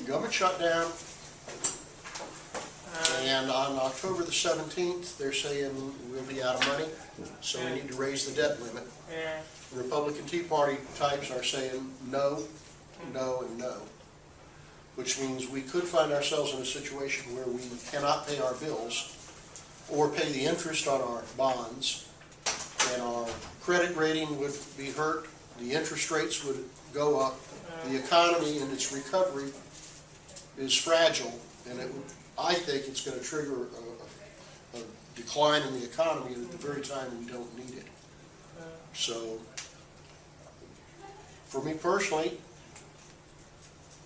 government shut down, and on October the 17th, they're saying we'll be out of money, so we need to raise the debt limit. The Republican Tea Party types are saying no, no, and no, which means we could find ourselves in a situation where we cannot pay our bills or pay the interest on our bonds, and our credit rating would be hurt, the interest rates would go up, the economy and its recovery is fragile, and it would, I think it's going to trigger a decline in the economy at the very time we don't need it. So, for me personally,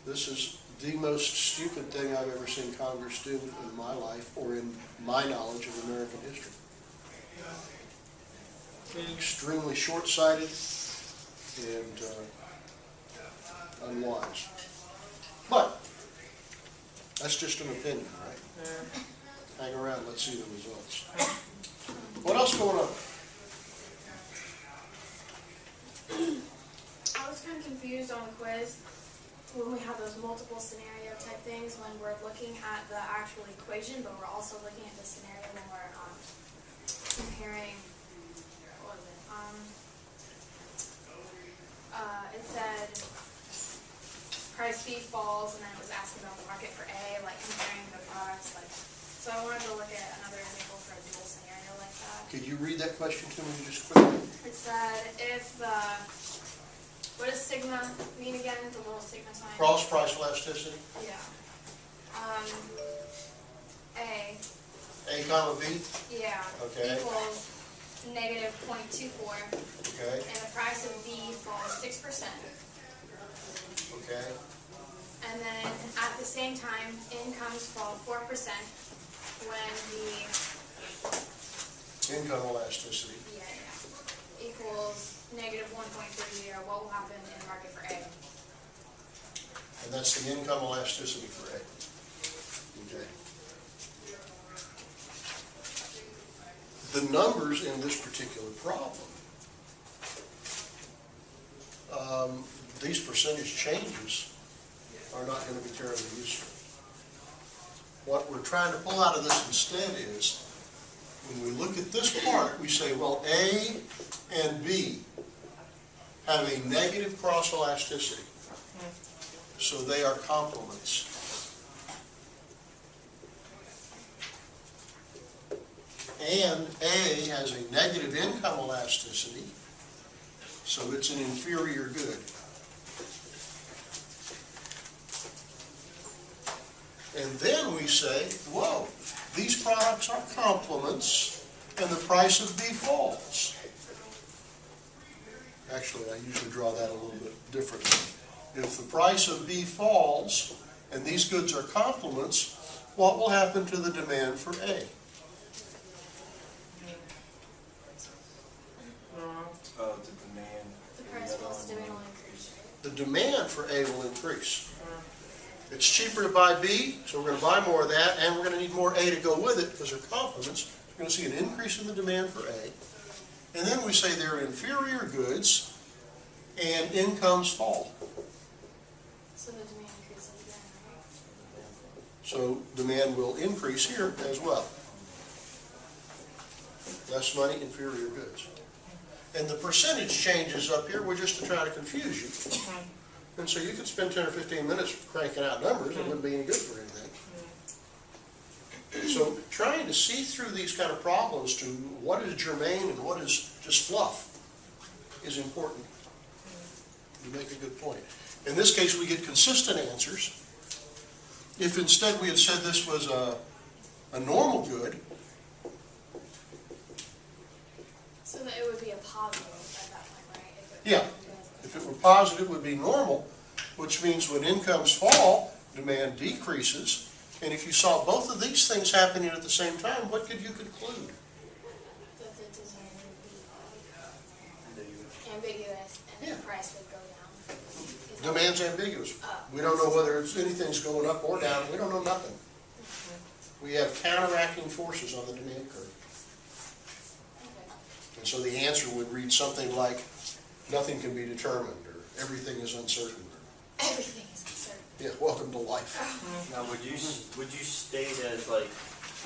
this is the most stupid thing I've ever seen Congress do in my life, or in my knowledge of American history. Extremely short-sighted and unwise. But that's just an opinion, right? Hang around, let's see the results. What else going on? I was kind of confused on the quiz when we have those multiple scenario type things, when we're looking at the actual equation, but we're also looking at the scenario when we're comparing, what was it? It said price B falls, and then it was asking about the market for A, like comparing the products. Like, so I wanted to look at another example for a dual scenario like that. Could you read that question to me just quickly? It said if the, what does sigma mean again? The little sigma sign? Cross price elasticity? Yeah. A comma B? Yeah. Okay. Equals negative 0.24. Okay. And the price of B falls 6%. Okay. And then at the same time, incomes fall 4% when the Income elasticity. equals negative 1.30. What will happen in the market for A? And that's the income elasticity for A. Okay. The numbers in this particular problem, these percentage changes are not going to be terribly useful. What we're trying to pull out of this instead is, when we look at this part, we say, well, A and B have a negative cross elasticity, so they are complements. And A has a negative income elasticity, so it's an inferior good. And then we say, whoa, these products are complements, and the price of B falls. Actually, I usually draw that a little bit differently. If the price of B falls, and these goods are complements, what will happen to the demand for A? The price falls, demand will increase. The demand for A will increase. It's cheaper to buy B, so we're going to buy more of that, and we're going to need more A to go with it because they're complements. We're going to see an increase in the demand for A. And then we say they're inferior goods, and incomes fall. So the demand increases again, right? So demand will increase here as well. Less money, inferior goods. And the percentage changes up here were just to try to confuse you. And so you could spend 10 or 15 minutes cranking out numbers, it wouldn't be any good for anything. So trying to see through these kind of problems to what is germane and what is just fluff is important. You make a good point. In this case, we get consistent answers. If instead we had said this was a normal good, So that it would be a positive at that point, right? yeah, if it were positive, it would be normal, which means when incomes fall, demand decreases. And if you saw both of these things happening at the same time, what could you conclude? That the demand would be ambiguous and Yeah. the price would go down. Is that- Demand's ambiguous. We don't know whether anything's going up or down. We don't know nothing. We have counteracting forces on the demand curve. Okay. And so the answer would read something like, nothing can be determined, or everything is uncertain. Everything is uncertain. Yeah, welcome to life. Now, would you state as like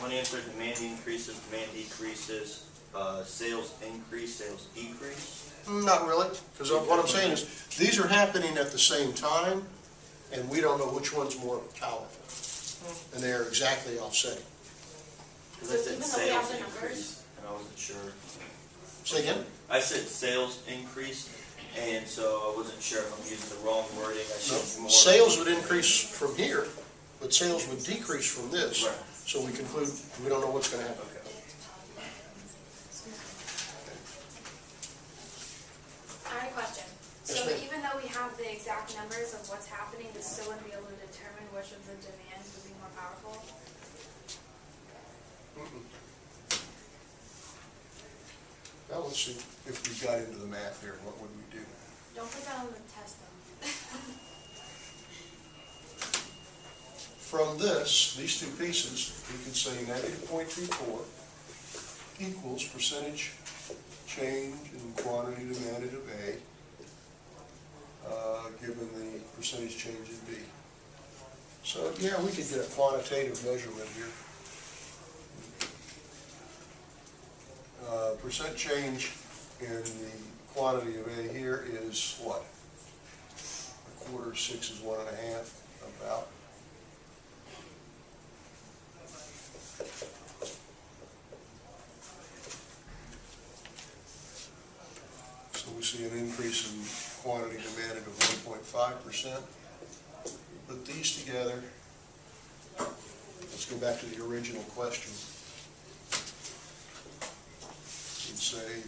one answer, demand increases, demand decreases, sales increase, sales decrease? Not really, because what I'm saying is, these are happening at the same time, and we don't know which one's more powerful. And they are exactly offsetting. Because I So said even though we have sales the numbers? increase, and I wasn't sure. Say again? I said sales increase, and so I wasn't sure if I'm using the wrong wording. I No, should more. sales would increase from here, but sales would decrease from this. Right. So we conclude, we don't know what's gonna happen. Okay. I had a question. Yes, So ma'am. even though we have the exact numbers of what's happening, we still wouldn't be able to determine which of the demands would be more powerful? Now, let's see if we got into the math here, what would we do? Don't put that on the test though. From this, these two pieces, we could say -0.24 equals percentage change in quantity demanded of A, given the percentage change in B. So, yeah, we could get a quantitative measurement here. Percent change in the quantity of A here is what? 1/4, 6 is 1.5, about. So we see an increase in quantity demanded of 1.5%. Put these together. Let's go back to the original question. We'd say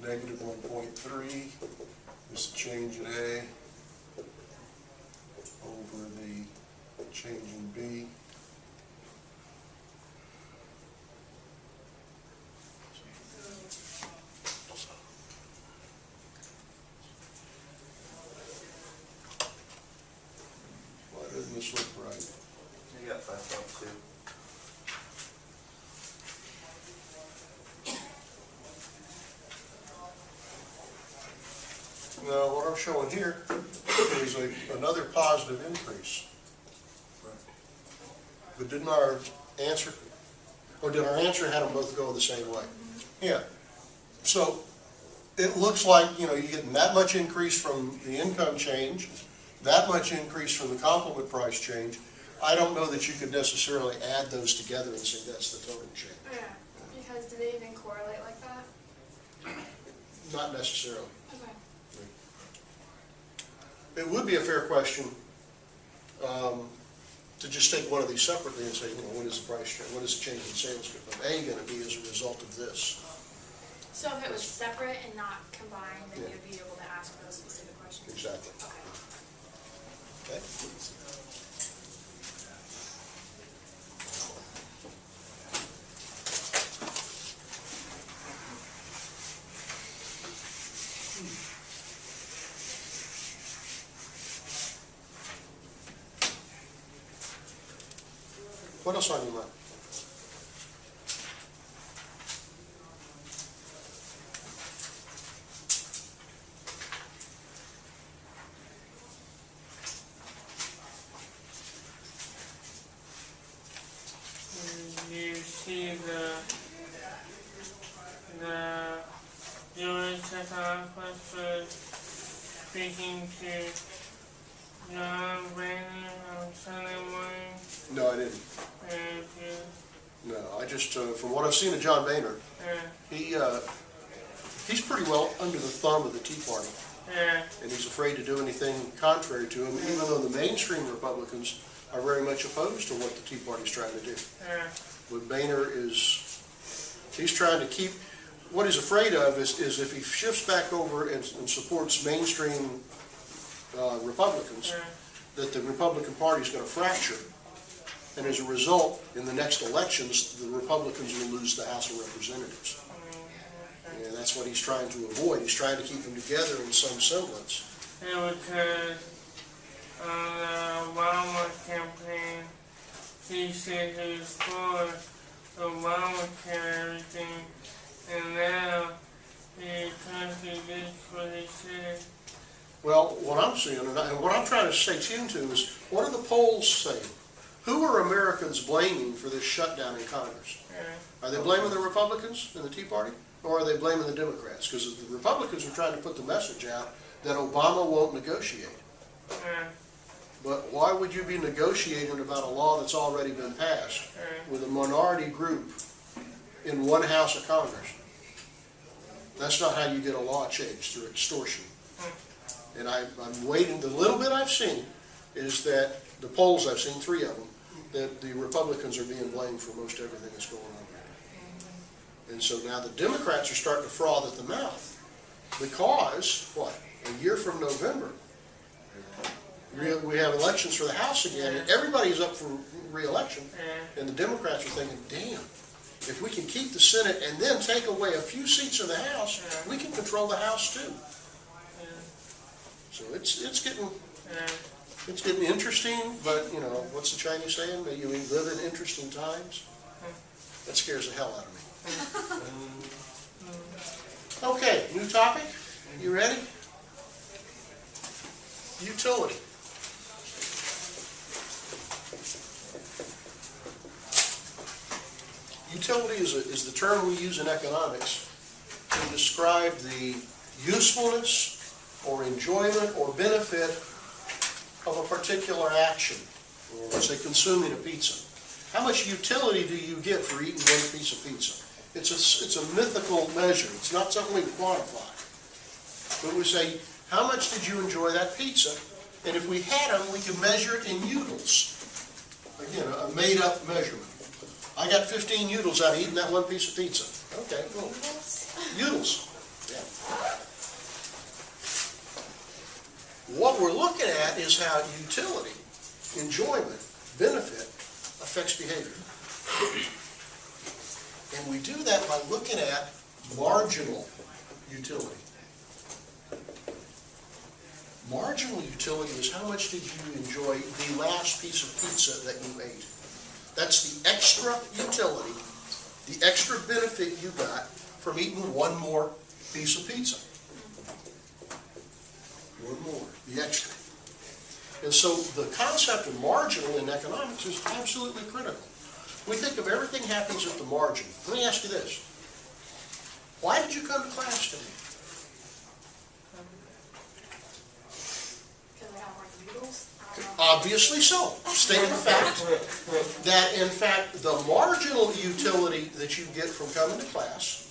-1.3 is the change in A over the change in B. Why doesn't this look right? You got 5.2. Now, what I'm showing here is another positive increase. But didn't our answer, or did our answer have them both go the same way? Yeah. So it looks like, you know, you're getting that much increase from the income change, that much increase from the complement price change. I don't know that you could necessarily add those together and say that's the total change. Yeah, because do they even correlate like that? Not necessarily. Okay. It would be a fair question to just take one of these separately and say, you know, what is the price change, what is the change in sales of A going to be as a result of this? So if it was separate and not combined, then Yeah. you'd be able to ask those specific questions? Exactly. Okay. Okay? What else on your mind? You see the U.S. office for speaking to John Boehner on Sunday morning, No, I didn't. and No, I just, from what I've seen of John Boehner, he's pretty well under the thumb of the Tea Party, and he's afraid to do anything contrary to him, even though the mainstream Republicans are very much opposed to what the Tea Party's trying to do. But Boehner he's trying to keep, what he's afraid of is if he shifts back over and supports mainstream Republicans, that the Republican Party is going to fracture. And as a result, in the next elections, the Republicans will lose the House of Representatives. And that's what he's trying to avoid. He's trying to keep them together in some semblance. it was on the Obama campaign, he said he was for Obamacare and everything, and now he contradicts what he said Well, what I'm seeing, and what I'm trying to stay tuned to is, what are the polls saying? Who are Americans blaming for this shutdown in Congress? Are they blaming the Republicans and the Tea Party? Or are they blaming the Democrats? Because the Republicans are trying to put the message out that Obama won't negotiate. But why would you be negotiating about a law that's already been passed with a minority group in one house of Congress? That's not how you get a law changed, through extortion. And I'm waiting, the little bit I've seen is that the polls I've seen, 3 of them, that the Republicans are being blamed for most everything that's going on here. And so now the Democrats are starting to froth at the mouth because, what, a year from November, we have elections for the House again, and everybody's up for re-election, and the Democrats are thinking, damn, if we can keep the Senate and then take away a few seats in the House, we can control the House too. So it's getting interesting, but you know, what's the Chinese saying? May you live in interesting times? That scares the hell out of me. Okay, new topic. You ready? Utility. Utility is the term we use in economics to describe the usefulness or enjoyment or benefit of a particular action, or let's say consuming a pizza. How much utility do you get for eating one piece of pizza? It's a mythical measure. It's not something we can quantify. But we say, how much did you enjoy that pizza? And if we had them, we could measure it in utils. Again, a made-up measurement. I got 15 utils out of eating that one piece of pizza. Okay, cool. Utils. Yeah. What we're looking at is how utility, enjoyment, benefit affects behavior. And we do that by looking at marginal utility. Marginal utility is how much did you enjoy the last piece of pizza that you ate. That's the extra utility, the extra benefit you got from eating one more piece of pizza. One more, the extra. And so the concept of marginal in economics is absolutely critical. We think of everything happens at the margin. Let me ask you this. Why did you come to class today? Because we have more noodles. Obviously so. Stating the fact that, in fact, the marginal utility that you get from coming to class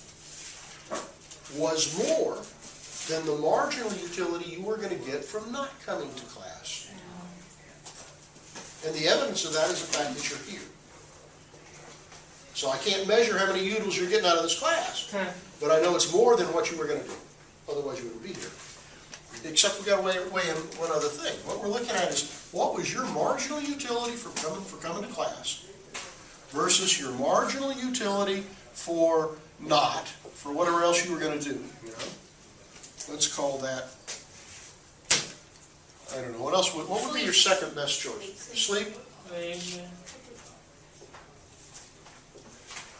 was more than the marginal utility you were going to get from not coming to class. And the evidence of that is the fact that you're here. So I can't measure how many utils you're getting out of this class, but I know it's more than what you were going to do. Otherwise you wouldn't be here. Except we've got to weigh in one other thing. What we're looking at is, what was your marginal utility for coming to class versus your marginal utility for whatever else you were going to do. You know? Let's call that, I don't know, what else, what would be your second best choice? Sleep?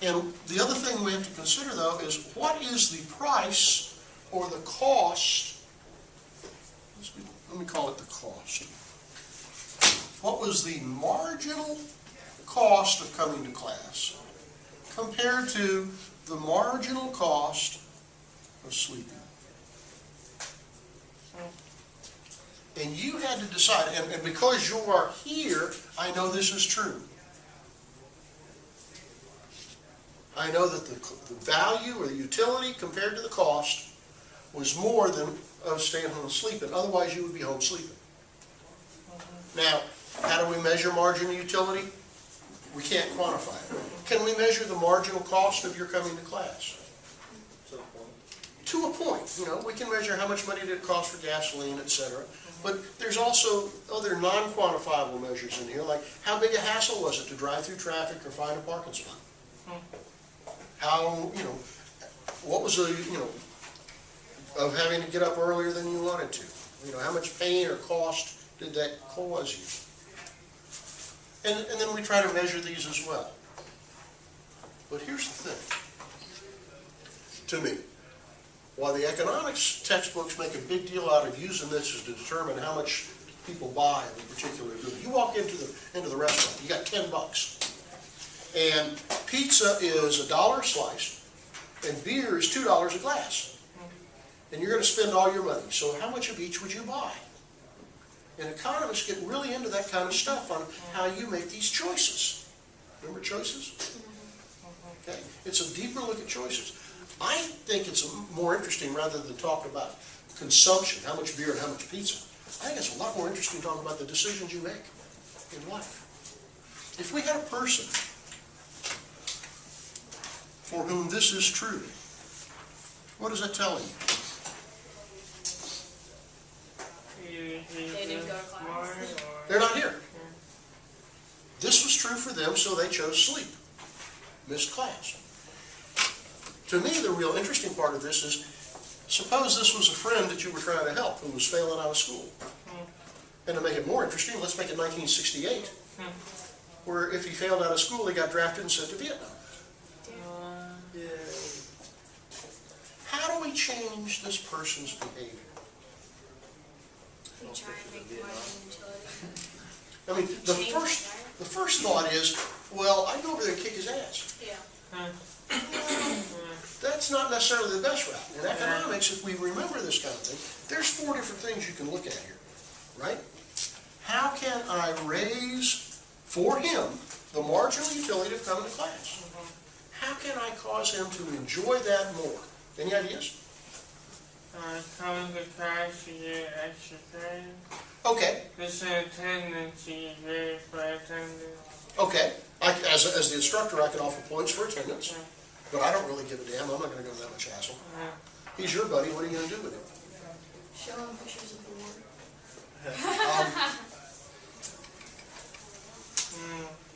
And the other thing we have to consider, though, is what is the price or the cost, let me call it the cost. What was the marginal cost of coming to class compared to the marginal cost of sleeping? And you had to decide, and because you are here, I know this is true. I know that the value or the utility compared to the cost was more than staying home and sleeping. Otherwise, you would be home sleeping. Now, how do we measure marginal utility? We can't quantify it. Can we measure the marginal cost of your coming to class? To a point. You know, we can measure how much money did it cost for gasoline, etc. But there's also other non-quantifiable measures in here, like how big a hassle was it to drive through traffic or find a parking spot? How, you know, what was the, you know, of having to get up earlier than you wanted to? You know, how much pain or cost did that cause you? And then we try to measure these as well. But here's the thing, to me. While the economics textbooks make a big deal out of using this to determine how much people buy of a particular good. You walk into the restaurant, you got $10, and pizza is $1 a slice, and beer is $2 a glass, and you're going to spend all your money. So how much of each would you buy? And economists get really into that kind of stuff on how you make these choices. Remember choices? Okay, it's a deeper look at choices. I think it's more interesting rather than talk about consumption, how much beer and how much pizza. I think it's a lot more interesting talking about the decisions you make in life. If we had a person for whom this is true, what is that telling you? They didn't go to class. They're not here. This was true for them, so they chose sleep. Missed class. To me, the real interesting part of this is, suppose this was a friend that you were trying to help who was failing out of school. And to make it more interesting, let's make it 1968, where if he failed out of school, he got drafted and sent to Vietnam. How do we change this person's behavior? You try and make the margin utility. I mean, the first thought is, well, I'd go over there and kick his ass. Yeah. That's not necessarily the best route. In economics, if we remember this kind of thing, there's 4 different things you can look at here, right? How can I raise for him the marginal utility of coming to class? How can I cause him to enjoy that more? Any ideas? Coming to class, you get exercise. Okay, This attendance, you get grades for attendance. okay. As the instructor, I can offer points for attendance, but I don't really give a damn. I'm not going to go to that much hassle. He's your buddy. What are you going to do with him? Show them pictures of the war.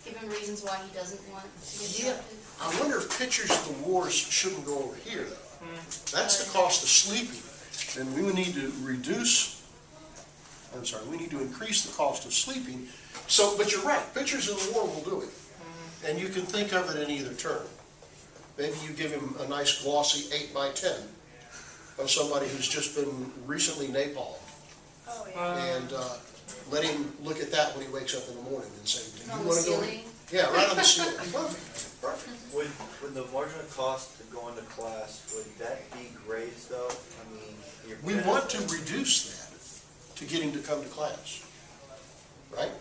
Give him reasons why he doesn't want to get Yeah. drafted. I wonder if pictures of the wars shouldn't go over here, though. That's the cost of sleeping. And we would need to we need to increase the cost of sleeping. So, but you're right, pictures of the war will do it. And you can think of it in either term. Maybe you give him a nice glossy 8x10 of somebody who's just been recently napalmed. Oh, yeah. And let him look at that when he wakes up in the morning and say, do you On the want to go? ceiling. Yeah, right on the ceiling. Perfect, perfect. Would the marginal cost to go into class, would that be grades though? I mean, your We want to reduce that to get him to come to class, right?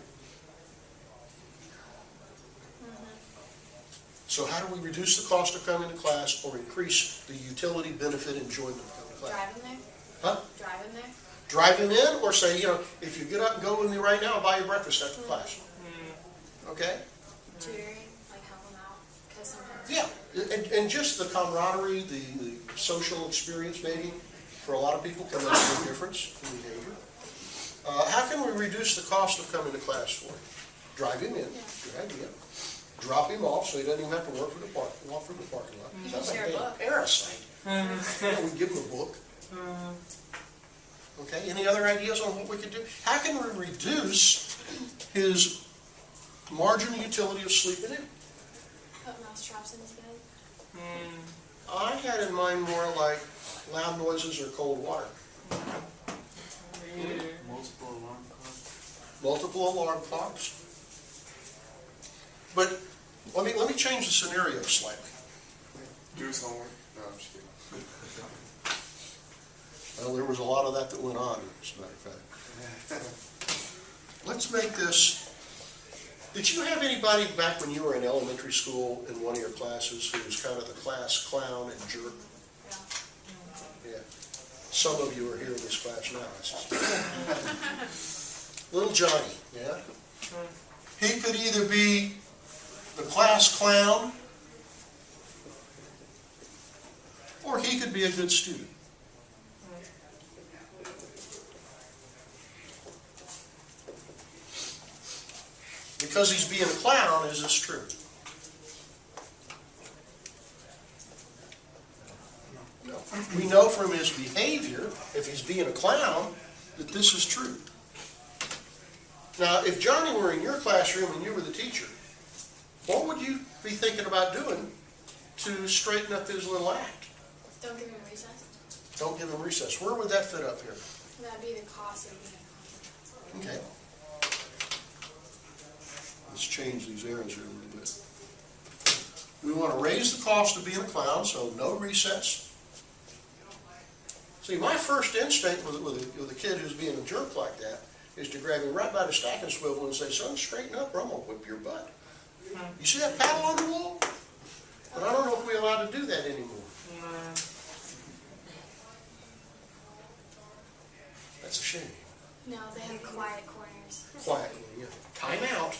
So how do we reduce the cost of coming to class or increase the utility, benefit, enjoyment of coming to class? Drive in there? Huh? Drive in there? Drive him in or say, if you get up and go with me right now, I'll buy you breakfast after class. Okay? Tutoring, like help them out. Because sometimes. Yeah, and just the camaraderie, the social experience maybe, for a lot of people can make a big difference in behavior. How can we reduce the cost of coming to class for him? Drive him in, good idea. Drop him off so he doesn't even have to walk from the parking lot. You Sounds can share like a a book. parasite. We give him a book. Okay, any other ideas on what we could do? How can we reduce his marginal utility of sleeping in? Put mouse traps in his bed. I had in mind more like loud noises or cold water. Multiple alarm clocks. Multiple alarm clocks. But let me change the scenario slightly. Do his homework. No, I'm just kidding. Well, there was a lot of that went on, as a matter of fact. Let's make this. Did you have anybody back when you were in elementary school in one of your classes who was kind of the class clown and jerk? Yeah. Yeah. Some of you are here in this class now, I suspect. Little Johnny, yeah? He could either be the class clown or he could be a good student. Because he's being a clown, is this true? No. We know from his behavior, if he's being a clown, that this is true. Now, if Johnny were in your classroom and you were the teacher, what would you be thinking about doing to straighten up his little act? Don't give him recess. Don't give him recess. Where would that fit up here? That'd be the cost of being a Okay. Let's change these arrows here a little bit. We want to raise the cost of being a clown, so no recess. See, my first instinct with a kid who's being a jerk like that is to grab him right by the stacking swivel and say, son, straighten up or I'm going to whip your butt. You see that paddle on the wall? But I don't know if we're allowed to do that anymore. That's a shame. No, they have quiet corners. Quiet, yeah. Time out.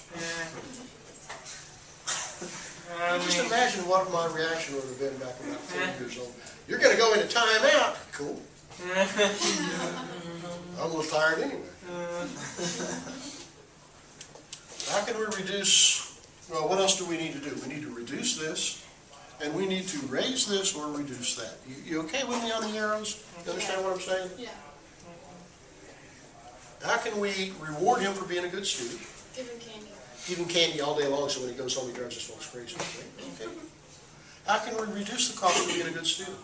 I Just mean, imagine what my reaction would have been back about 10 years old. You're going to go into timeout. Cool. I'm a little tired anyway. How can we reduce, well, what else do we need to do? We need to reduce this, and we need to raise this or reduce that. You okay with me on the arrows? You understand what I'm saying? Yeah. How can we reward him for being a good student? Give him candy. Give him candy all day long so when he goes home he drives his folks crazy. Okay. How can we reduce the cost of being a good student?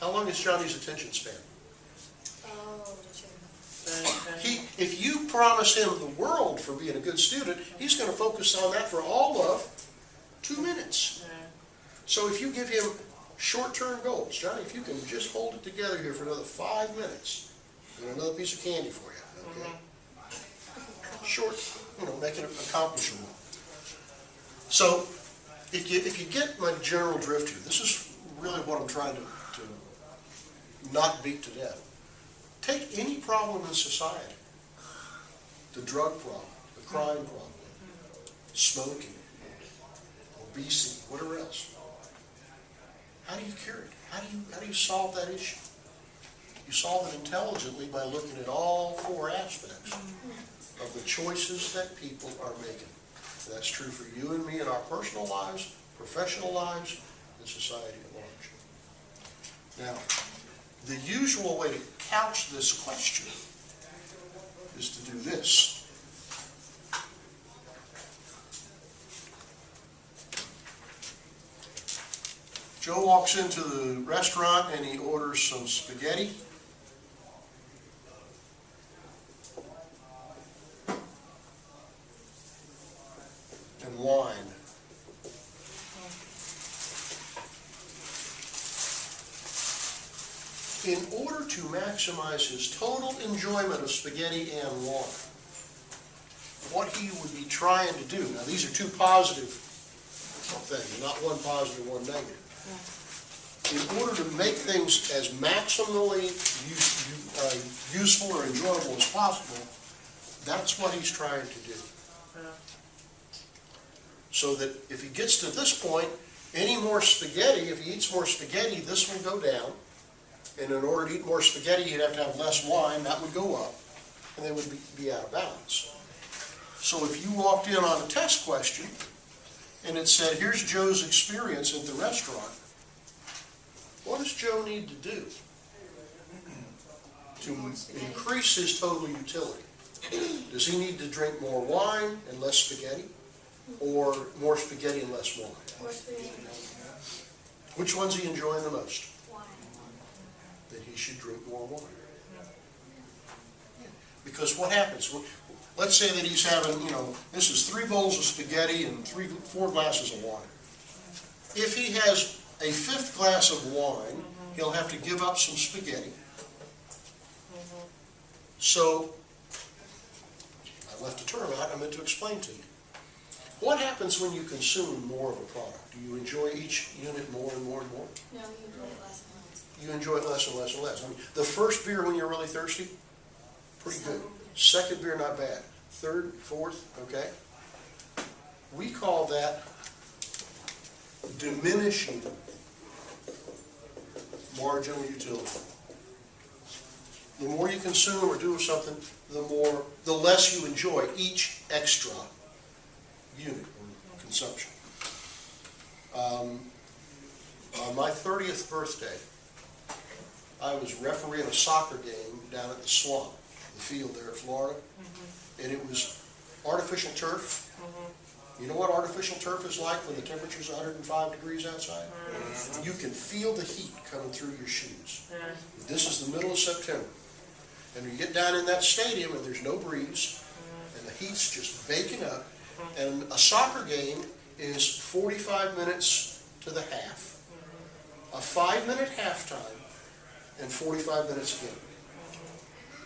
How long is Johnny's attention span? Oh, If you promise him the world for being a good student, he's going to focus on that for all of 2 minutes. So if you give him short-term goals, Johnny, if you can just hold it together here for another 5 minutes, and another piece of candy for you, okay? Short, make it accomplishable. So if you get my general drift here, this is really what I'm trying to not beat to death. Take any problem in society, the drug problem, the crime problem, smoking, obesity, whatever else. How do you cure it? How do you solve that issue? You solve it intelligently by looking at all 4 aspects of the choices that people are making. And that's true for you and me in our personal lives, professional lives, and society at large. Now, the usual way to couch this question is to do this. Joe walks into the restaurant and he orders some spaghetti. And wine. In order to maximize his total enjoyment of spaghetti and wine, what he would be trying to do, now these are 2 positive things, not one positive, one negative. In order to make things as maximally useful or enjoyable as possible, that's what he's trying to do. So that if he gets to this point, any more spaghetti, if he eats more spaghetti, this will go down. And in order to eat more spaghetti, he'd have to have less wine, that would go up, and they would be out of balance. So if you walked in on a test question, and it said, here's Joe's experience at the restaurant, what does Joe need to do to increase his total utility? Does he need to drink more wine and less spaghetti, or more spaghetti and less wine? More spaghetti. Which one's he enjoying the most? Wine. Then he should drink more wine. Because what happens? Let's say that he's having, this is 3 bowls of spaghetti and 4 glasses of wine. If he has a 5th glass of wine, he'll have to give up some spaghetti. So, I left a term out I meant to explain to you. What happens when you consume more of a product? Do you enjoy each unit more and more and more? No, you enjoy it less and less. You enjoy it less and less and less. I mean, the first beer when you're really thirsty, pretty good. Second beer, not bad. Third, fourth, okay? We call that diminishing marginal utility. The more you consume or do something, the less you enjoy each extra unit or consumption. On my 30th birthday, I was refereeing a soccer game down at the Swamp, the field there in Florida, and it was artificial turf, You know what artificial turf is like when the temperature's 105 degrees outside? You can feel the heat coming through your shoes. This is the middle of September. And you get down in that stadium and there's no breeze, and the heat's just baking up, and a soccer game is 45 minutes to the half, a 5-minute halftime, and 45 minutes again.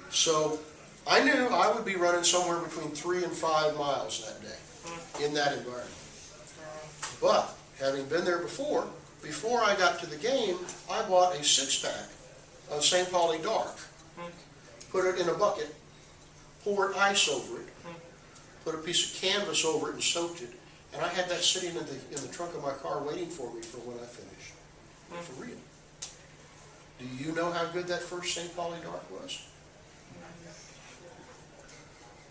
So I knew I would be running somewhere between 3 and 5 miles that day in that environment. But having been there before I got to the game, I bought a 6-pack of St. Pauli Dark, put it in a bucket, poured ice over it, put a piece of canvas over it and soaked it, and I had that sitting in the trunk of my car waiting for me for when I finished. For real. Do you know how good that first St. Pauli Dark was?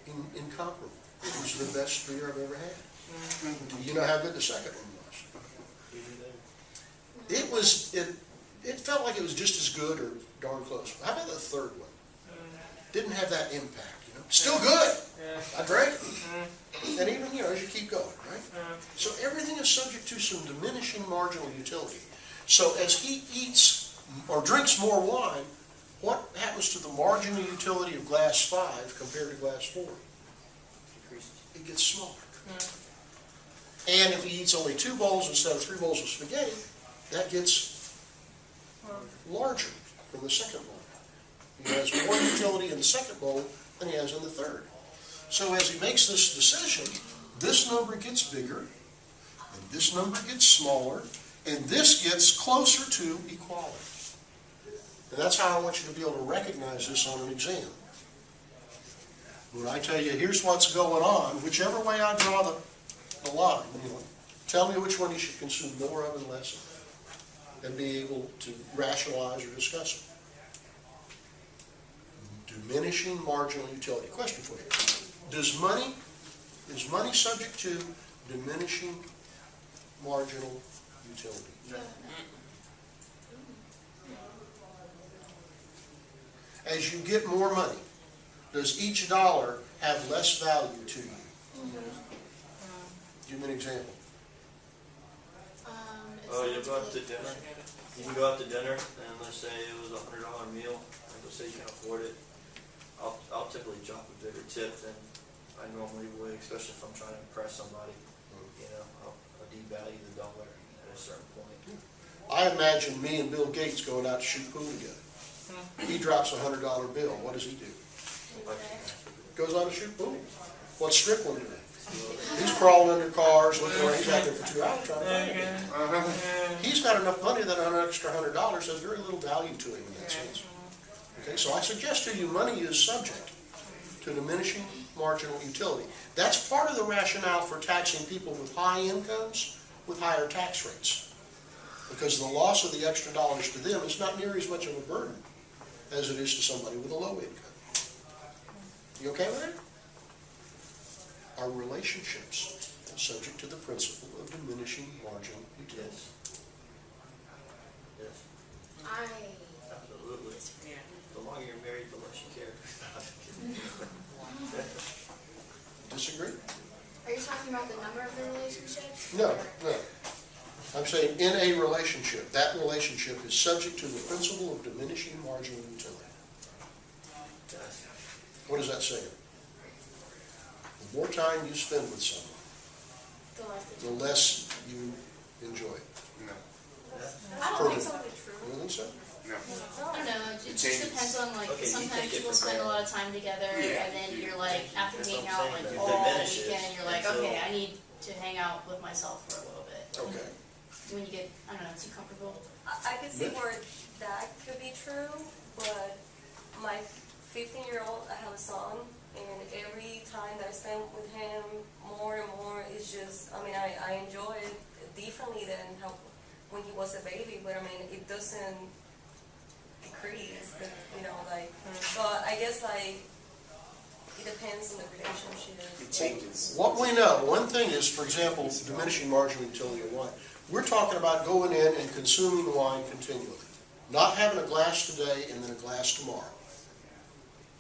Incomparable. It was the best beer I've ever had. Do you know how good the second one was? It felt like it was just as good or darn close. How about the third one? Didn't have that impact, you know. Still good. I drank it. And even, you know, as you keep going, right? So everything is subject to some diminishing marginal utility. So as he eats or drinks more wine, what happens to the marginal utility of glass 5 compared to glass 4? It gets smaller. And if he eats only 2 bowls instead of 3 bowls of spaghetti, that gets larger from the second bowl. He has more utility in the second bowl than he has in the third. So as he makes this decision, this number gets bigger, and this number gets smaller, and this gets closer to equality. And that's how I want you to be able to recognize this on an exam. When I tell you, here's what's going on, whichever way I draw the line, you know, tell me which one you should consume more of and less of, and be able to rationalize or discuss it. Diminishing marginal utility. Question for you. Is money subject to diminishing marginal utility? Yeah. As you get more money, does each dollar have less value to you? Give me an example. Oh, you go out to dinner. You can go out to dinner, and let's say it was $100 meal, and let's say you can afford it. I'll typically drop a bigger tip than I normally would, especially if I'm trying to impress somebody. You know, I'll devalue the dollar at a certain point. I imagine me and Bill Gates going out to shoot pool together. He drops a $100 bill. What does he do? Goes out to shoot pool. What's Strickland doing? He's crawling under cars, looking around. He's out there for 2 hours trying to find it. He's got enough money that an extra $100 has very little value to him in that sense. Okay, so I suggest to you money is subject to diminishing marginal utility. That's part of the rationale for taxing people with high incomes with higher tax rates. Because the loss of the extra dollars to them is not nearly as much of a burden as it is to somebody with a low income. You okay with that? Our relationships are subject to the principle of diminishing marginal utility. Yes. Absolutely. The longer you're married, the less you care. Disagree? Are you talking about the number of the relationships? No, no. I'm saying in a relationship, that relationship is subject to the principle of diminishing marginal utility. Yes. What does that say? The more time you spend with someone, the less you enjoy it. No. I don't think so. You don't think so? No. I don't know, it just changes. depends on, like, Okay, you sometimes take it people for spend a granted. lot of time together, Yeah. and then you're like, after That's being what out I'm like saying, it all diminishes weekend, you're like, until- okay, I need to hang out with myself for a little bit. Okay. When you get, I don't know, too comfortable. I could see where that could be true, but my 15-year-old, I have a son, and every time that I spend with him more and more, it's just, I mean, I enjoy it differently than how when he was a baby, but I mean, it doesn't decrease, you know, like, but I guess, like, it depends on the relationship. It changes. What we know, one thing is, for example, diminishing marginal utility of wine. We're talking about going in and consuming wine continually. Not having a glass today and then a glass tomorrow.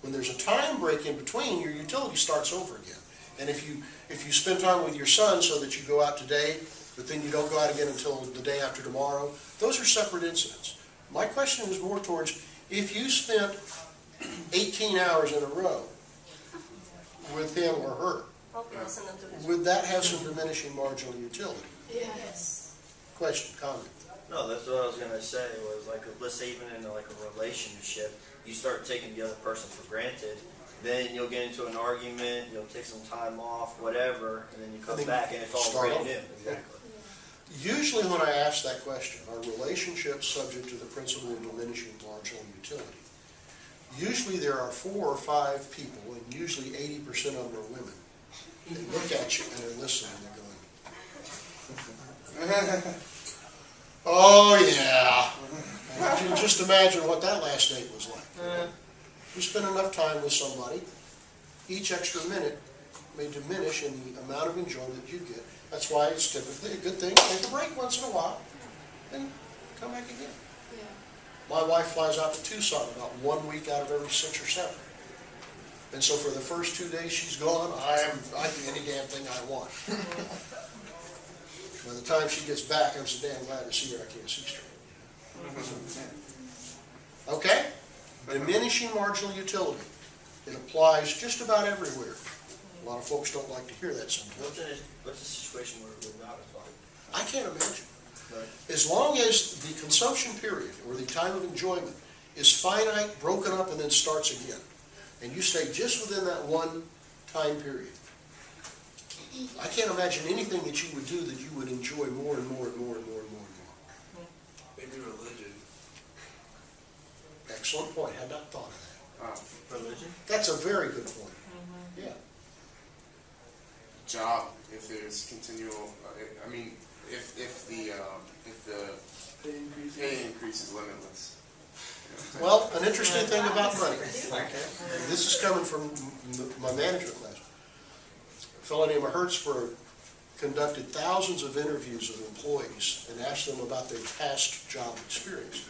When there's a time break in between, your utility starts over again. And if you spend time with your son so that you go out today, but then you don't go out again until the day after tomorrow, those are separate incidents. My question is more towards, if you spent 18 hours in a row with him or her, Hopefully I'll send them to his. would that have some diminishing marginal utility? Yes. Question, comment? No, that's what I was gonna say, was like, let's say even in like a relationship, you start taking the other person for granted, then you'll get into an argument, you'll take some time off, whatever, and then you come then back and it's all start brand over. new. Exactly. Usually when I ask that question, are relationships subject to the principle of diminishing marginal utility? Usually there are 4 or 5 people, and usually 80% of them are women, that look at you and they're listening and they're going, oh yeah. And you can just imagine what that last date was like. You spend enough time with somebody, each extra minute may diminish in the amount of enjoyment you get. That's why it's typically a good thing to take a break once in a while and come back again. Yeah. My wife flies out to Tucson about 1 week out of every 6 or 7. And so for the first 2 days she's gone, I do any damn thing I want. By the time she gets back, I'm so damn glad to see her I can't see straight. Okay? Diminishing marginal utility. It applies just about everywhere. A lot of folks don't like to hear that sometimes. What's the situation where it would not apply? I can't imagine. Right. As long as the consumption period or the time of enjoyment is finite, broken up, and then starts again, and you stay just within that one time period, I can't imagine anything that you would do that you would enjoy more and more and more and more and more and more. Maybe religion. Excellent point. Had not thought of that. Religion? That's a very good point. Yeah. Job, if there's continual, I mean, if the pay increase is limitless. Well, an interesting thing about money. This is coming from my management class. A fellow named Hertzberg conducted thousands of interviews of employees and asked them about their past job experience.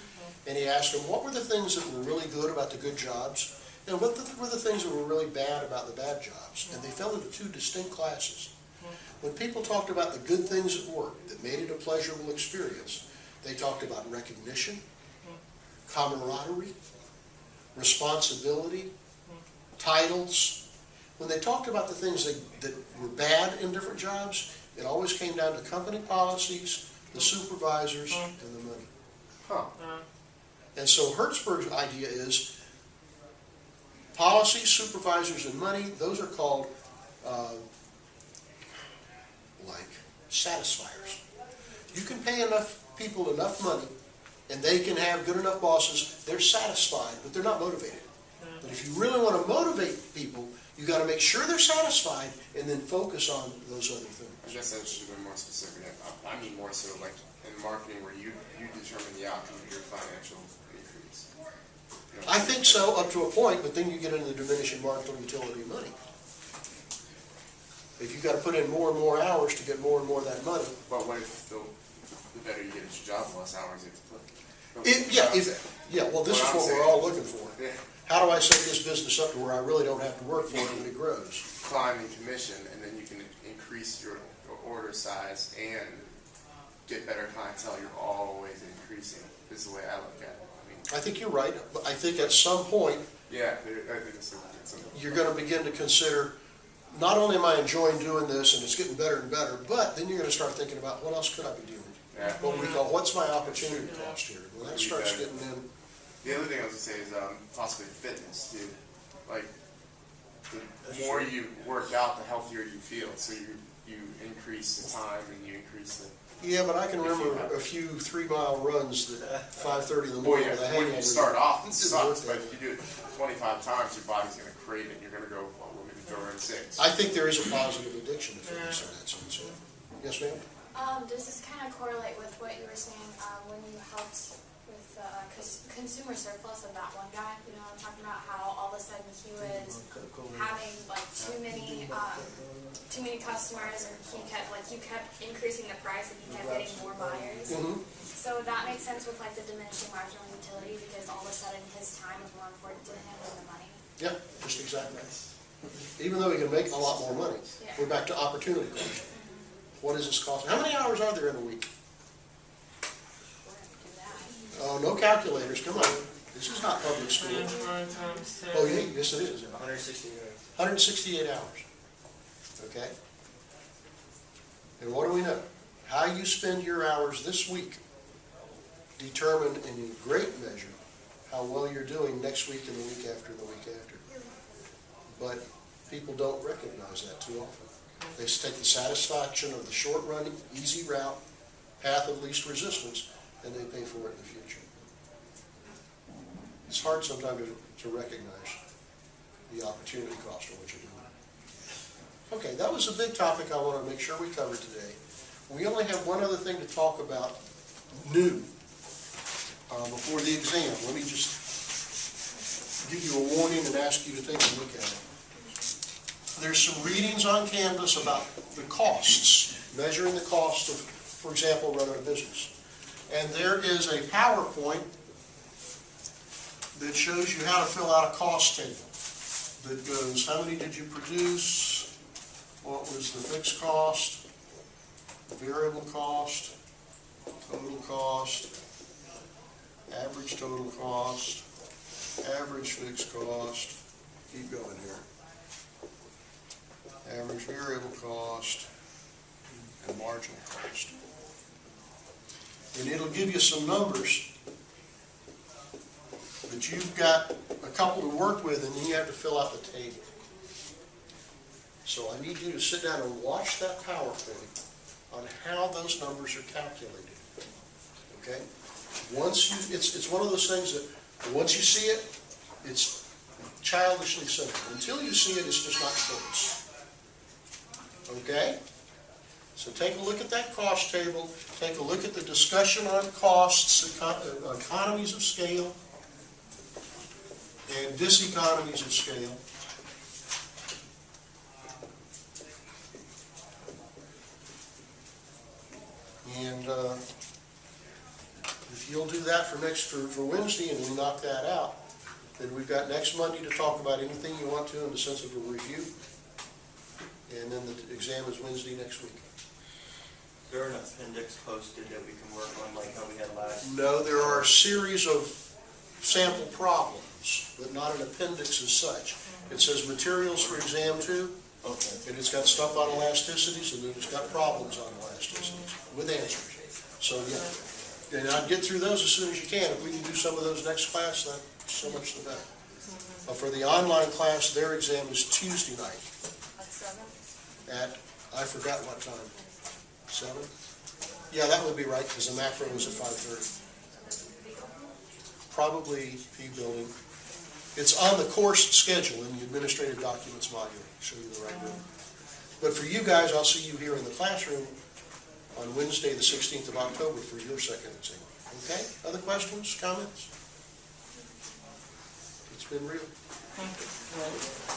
And he asked them, what were the things that were really good about the good jobs, and what were the things that were really bad about the bad jobs? And they fell into 2 distinct classes. When people talked about the good things at work that made it a pleasurable experience, they talked about recognition, camaraderie, responsibility, titles. When they talked about the things that were bad in different jobs, it always came down to company policies, the supervisors, and the money. Huh. And so Hertzberg's idea is policies, supervisors, and money, those are called like satisfiers. You can pay enough people enough money and they can have good enough bosses, they're satisfied, but they're not motivated. But if you really want to motivate people, you got to make sure they're satisfied and then focus on those other things. I guess I should have been more specific. I mean more so like in marketing where you determine the outcome of your financial increase. You know, I think so, up to a point, but then you get into the diminishing marginal utility of money. If you've got to put in more and more hours to get more and more of that money. But what if the better you get at your job, the less hours you have to put? Well, this is what we're all looking for. Yeah. How do I set this business up to where I really don't have to work for it when it grows? Climb in commission, and then you can increase your order size and get better clientele. You're always increasing, is the way I look at it. I think you're right, but I think at some point, Yeah, I think it's you're going to begin to consider, not only am I enjoying doing this and it's getting better and better, but then you're going to start thinking about what else could I be doing? yeah. What we call, what's my opportunity cost here? When that starts getting in, The other thing I was gonna say is possibly fitness too. Like the more you work out, the healthier you feel. So you increase the time and you increase the. yeah, but I can remember a few 3-mile runs that 5:30 in the morning with a When hangover. you start off, it Didn't sucks, work but that if you do it 25 times, your body's gonna crave it. You're gonna go, well, we're gonna throw in 6. I think there is a positive addiction to fitness in that sense. Yes, ma'am? Does this kind of correlate with what you were saying when you helped with consumer surplus of that one guy? You know, talking about how all of a sudden he was having like too many customers, and you kept increasing the price, and he kept getting more buyers. Mm-hmm. So that makes sense with like the diminishing marginal utility, because all of a sudden his time is more important to him than the money. Yeah, just exactly. Even though he can make a lot more money, Yeah. we're back to opportunity cost. What is this cost? How many hours are there in a week? Oh, no calculators, come on. This is not public school. 24 times Oh, 7. yes, it is. 168 hours. 168 hours. Okay? And what do we know? How you spend your hours this week determine in great measure how well you're doing next week and the week after and the week after. But people don't recognize that too often. They take the satisfaction of the short run, easy route, path of least resistance, and they pay for it in the future. It's hard sometimes to recognize the opportunity cost of what you're doing. Okay, that was a big topic I want to make sure we covered today. We only have one other thing to talk about new before the exam. Let me just give you a warning and ask you to take a look at it. There's some readings on Canvas about the costs, measuring the cost of, for example, running a business. And there is a PowerPoint that shows you how to fill out a cost table that goes, how many did you produce? What was the fixed cost? Variable cost? Total cost? Average total cost? Average fixed cost? Keep going here. Average variable cost and marginal cost. And it'll give you some numbers, but you've got a couple to work with, and then you have to fill out the table. So I need you to sit down and watch that PowerPoint on how those numbers are calculated. Okay? Once you, it's one of those things that once you see it, it's childishly simple. Until you see it, it's just not close. Okay? So take a look at that cost table. Take a look at the discussion on costs, economies of scale, and diseconomies of scale. And if you'll do that for Wednesday and we knock that out, then we've got next Monday to talk about anything you want to in the sense of a review. And then the exam is Wednesday next week. Is there an appendix posted that we can work on like how we had last? No, there are a series of sample problems, but not an appendix as such. It says materials for exam 2, Okay. and it's got stuff on elasticities, and then it's got problems on elasticities with answers. So, yeah. And I'd get through those as soon as you can. If we can do some of those next class, then so much the better. For the online class, their exam is Tuesday night At 7? at, I forgot what time. 7? Yeah, that would be right, because the macro was at 5:30. Probably P building. It's on the course schedule in the administrative documents module. Show you the right room. But for you guys, I'll see you here in the classroom on Wednesday, the 16th of October for your second exam. Okay? Other questions, comments? It's been real. Thank you.